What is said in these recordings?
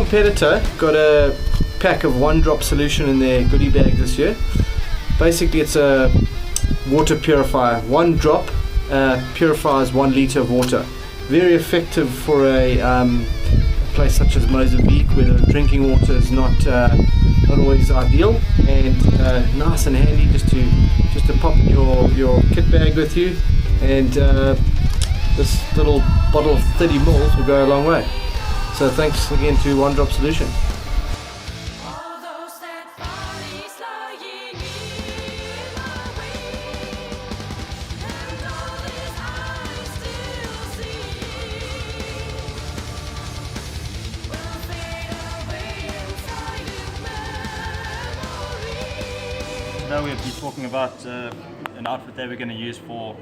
competitor got a pack of 1-drop solution in their goodie bag this year. Basically it's a water purifier. 1 drop purifies 1 litre of water. Very effective for a place such as Mozambique, where the drinking water is not always ideal, and nice and handy just to pop in your kit bag with you, and this little bottle of 30 ml will go a long way. So thanks again to 1-drop solution. Today we'll be talking about an outfit that we're going to use for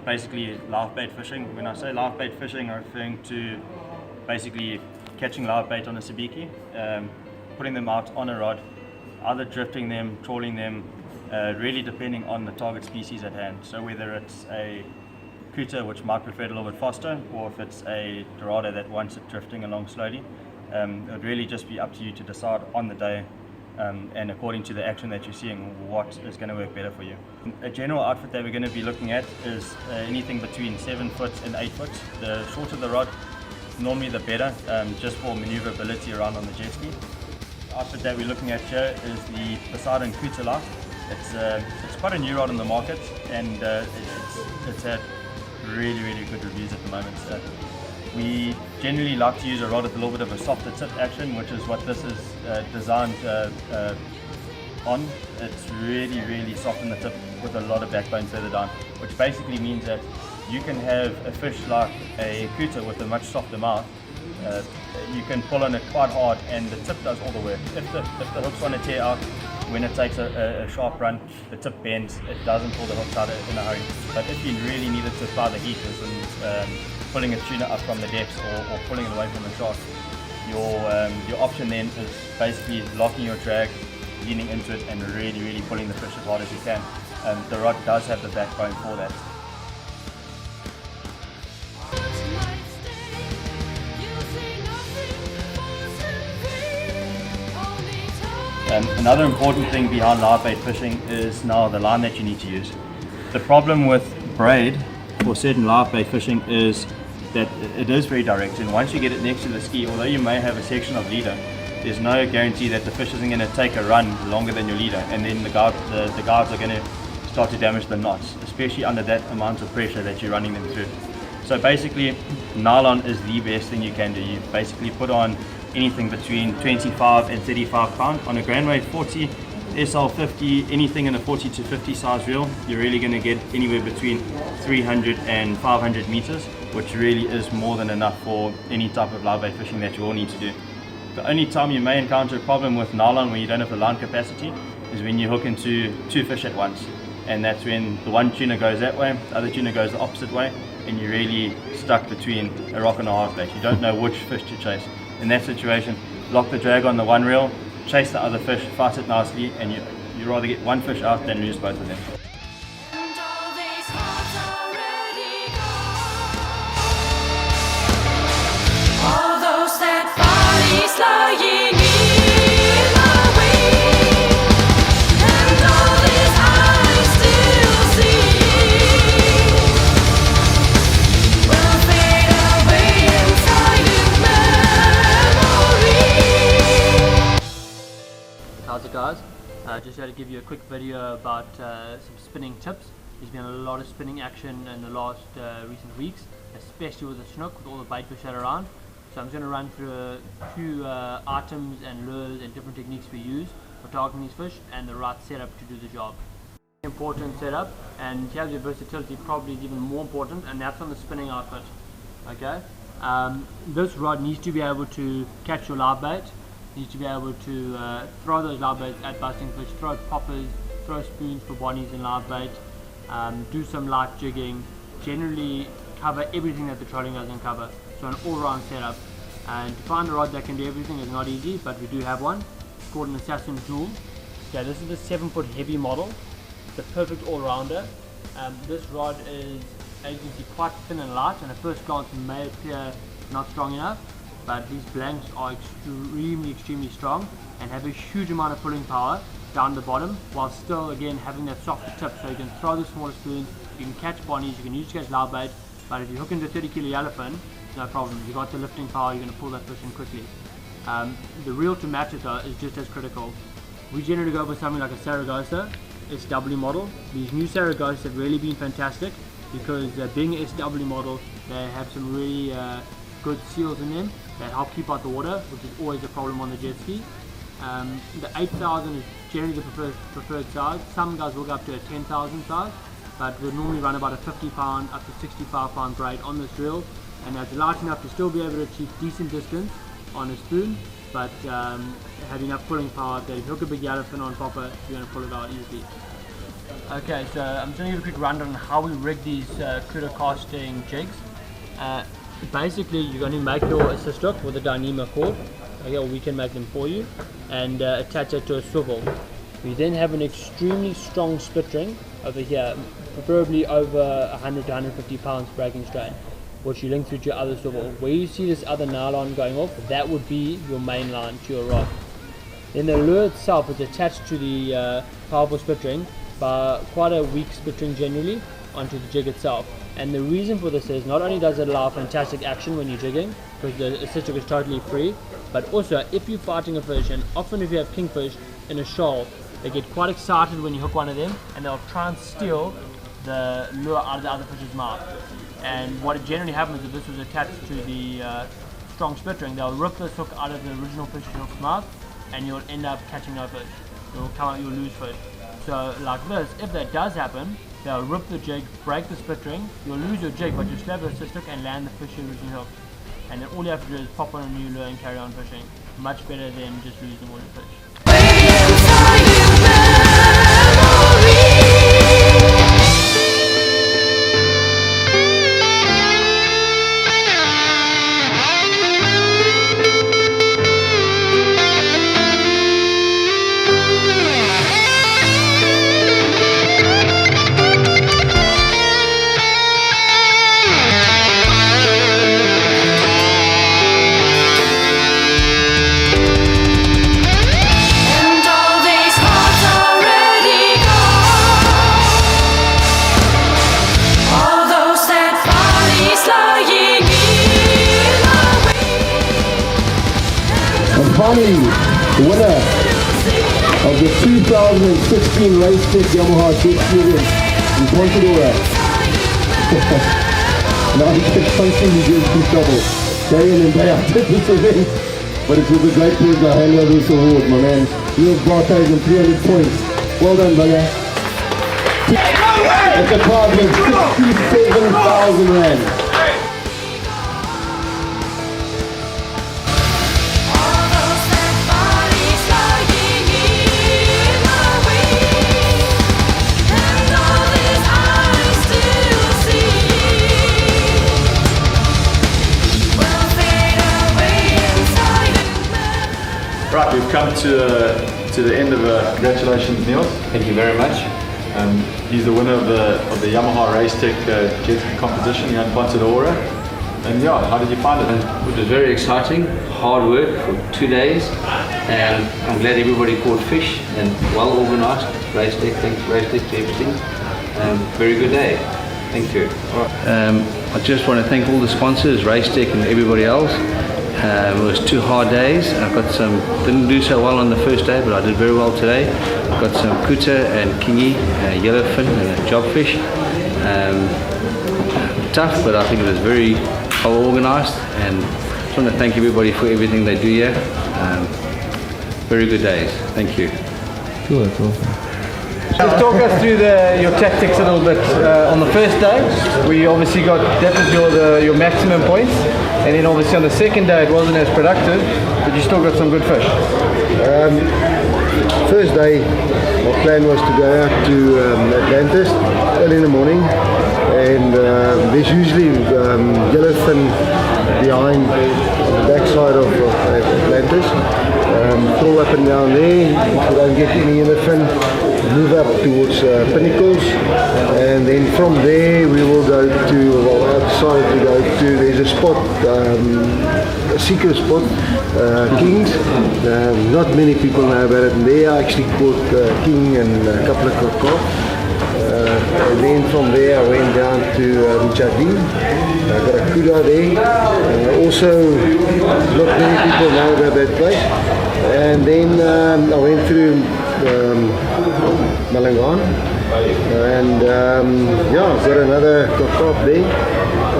basically live bait fishing. When I say live bait fishing, I'm referring to basically catching live bait on a sabiki, putting them out on a rod, either drifting them, trawling them, really depending on the target species at hand. So whether it's a cutter, which might prefer it a little bit faster, or if it's a Dorado that wants it drifting along slowly, it would really just be up to you to decide on the day and according to the action that you're seeing, what is going to work better for you. A general outfit that we're going to be looking at is anything between 7 foot and 8 foot. The shorter the rod, normally the better, just for maneuverability around on the jet ski. The outfit that we're looking at here is the Poseidon Cutter Light. It's quite a new rod on the market, and it's had really good reviews at the moment. We generally like to use a rod with a little bit of a softer tip action, which is what this is designed on. It's really soft in the tip with a lot of backbone further down, which basically means that you can have a fish like a cutter with a much softer mouth. You can pull on it quite hard and the tip does all the work. If the hooks want to tear out, when it takes a sharp run, the tip bends, it doesn't pull the hooks out in a hurry. But if you really need it to apply the heat, and pulling a tuna up from the depths or pulling it away from the shark, your option then is basically locking your drag, leaning into it, and really pulling the fish as hard as you can. The rod does have the backbone for that. Another important thing behind live bait fishing is now the line that you need to use. The problem with braid for certain live bait fishing is that it is very direct, and once you get it next to the ski, although you may have a section of leader, there's no guarantee that the fish isn't going to take a run longer than your leader, and then the guards are going to start to damage the knots, especially under that amount of pressure that you're running them through. So basically, nylon is the best thing you can do. You basically put on anything between 25 and 35 pound on a Grand Weight 40, SL50, anything in a 40 to 50 size reel. You're really going to get anywhere between 300 and 500 meters, which really is more than enough for any type of live bait fishing that you all need to do. The only time you may encounter a problem with nylon when you don't have the line capacity is when you hook into 2 fish at once, and that's when the one tuna goes that way, the other tuna goes the opposite way, and you're really stuck between a rock and a hard place. You don't know which fish to chase. In that situation, lock the drag on the one reel, chase the other fish, fight it nicely, and you rather get one fish out than lose both of them. How's it, guys? Just had to give you a quick video about some spinning tips. There's been a lot of spinning action in the last recent weeks, especially with the snook, with all the bait fish that are around. So I'm going to run through a few items and lures and different techniques we use for targeting these fish and the right setup to do the job. Important setup, and here's your versatility probably is even more important, and that's on the spinning outfit. Okay, this rod needs to be able to catch your live bait, needs to be able to throw those live baits at busting fish, throw poppers, throw spoons for bonnies and live bait, do some light jigging, generally cover everything that the trolling doesn't cover. So an all-round setup, and to find a rod that can do everything is not easy, but we do have one. It's called an Assassin Jewel. Okay, this is the 7-foot heavy model, the perfect all-rounder. This rod is, as you can see, quite thin and light, and at first glance may appear not strong enough, but these blanks are extremely strong and have a huge amount of pulling power down the bottom, while still again having that softer tip, so you can throw the smaller spoons, you can catch bonnies, you can use to catch live bait, but if you hook into a 30 kilo yellowfin, no problem, you got the lifting power, you're going to pull that fish in quickly. The reel to match it though is just as critical. We generally go for something like a Saragossa SW model. These new Saragossas have really been fantastic because being an SW model, they have some really good seals in them that help keep out the water, which is always a problem on the jet ski. The 8,000 is generally the preferred size. Some guys will go up to a 10,000 size, but we'll normally run about a 50 pound up to 65 pound braid on this reel, and that's light enough to still be able to achieve decent distance on a spoon, but have enough pulling power that if you hook a big yellowfin on popper, you're going to pull it out easily. Okay, so I'm just going to give a quick rundown on how we rig these critter casting jigs. Basically, you're going to make your assist hook with a Dyneema cord, okay, or we can make them for you, and attach it to a swivel. We then have an extremely strong split ring over here, preferably over 100 to 150 pounds breaking strain, which you link through to your other swivel. Where you see this other nylon going off, that would be your main line to your rod. Then the lure itself is attached to the powerful split ring by quite a weak split ring generally onto the jig itself. And the reason for this is not only does it allow fantastic action when you're jigging, because the assist hook is totally free, but also if you're fighting a fish, and often if you have kingfish in a shoal, they get quite excited when you hook one of them and they'll try and steal the lure out of the other fish's mouth. And what generally happens if this was attached to the strong split ring, they'll rip this hook out of the original fish's hook's mouth and you'll end up catching no fish. You'll come out, you'll lose fish. So like this, if that does happen, they'll rip the jig, break the split ring, you'll lose your jig, but you still have the assist hook and land the fish you originally hooked. And then all you have to do is pop on a new lure and carry on fishing. Much better than just losing all your fish. Finally, the winner of the 2016 Racetech Yamaha Jet Series in Dorado. Now he kept constantly getting into trouble, day in and day out at this event. But it was a great pleasure to hand over this award, my man. You have brought home 300 points. Well done, brother. It's a prize of 67,000 rand. Right, we've come to the end of congratulations, Neil. Thank you very much. He's the winner of the Yamaha Racetech Jet Ski competition here in Ponta do Ora. And yeah, how did you find it? It was very exciting, hard work for 2 days, and I'm glad everybody caught fish and well organized. Racetech, thanks Racetech for everything. Very good day. Thank you. I just want to thank all the sponsors, Racetech and everybody else. It was 2 hard days. I got didn't do so well on the first day, but I did very well today. I got some kuta and kingi, yellowfin and a jobfish. Tough, but I think it was very well organized, and I just want to thank everybody for everything they do here. Very good days. Thank you. Cool, that's awesome. Just talk us through your tactics a little bit. On the first day, we obviously that was your maximum points, and then obviously on the second day it wasn't as productive, but you still got some good fish. First day, my plan was to go out to Atlantis early in the morning, and there's usually yellowfin behind on the backside of Atlantis. Crawl up and down there. If we don't get any elephant, move up towards Pinnacles, and then from there we will go to, well, outside we go to, there's a spot, a secret spot, Kings. Not many people know about it, and there I actually caught king and a couple of crocodiles. And then from there I went down to Jardine. I got a kuda there. Also, not many people know about that place. And then I went through Malangan, and yeah, got another crocodile there.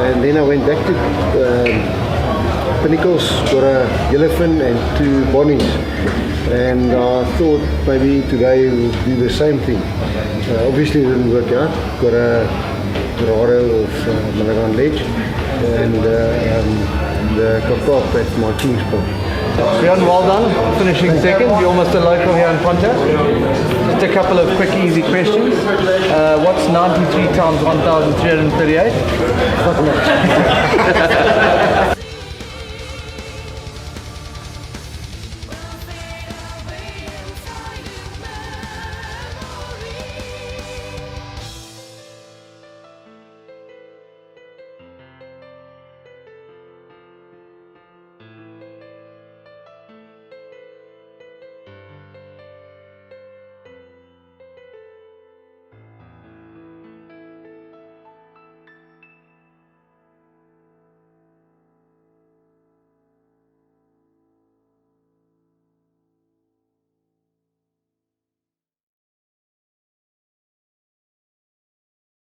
And then I went back to Pinnacles, got a yellowfin and 2 bonnies. And I thought maybe today we'll do the same thing. Obviously it didn't work out. Got a Dorado of Malangan Ledge and the cockop at my king spot. Bjorn, well done. Finishing second. You're almost a local here in Ponta. Just a couple of quick, easy questions. What's 93 times 1,338?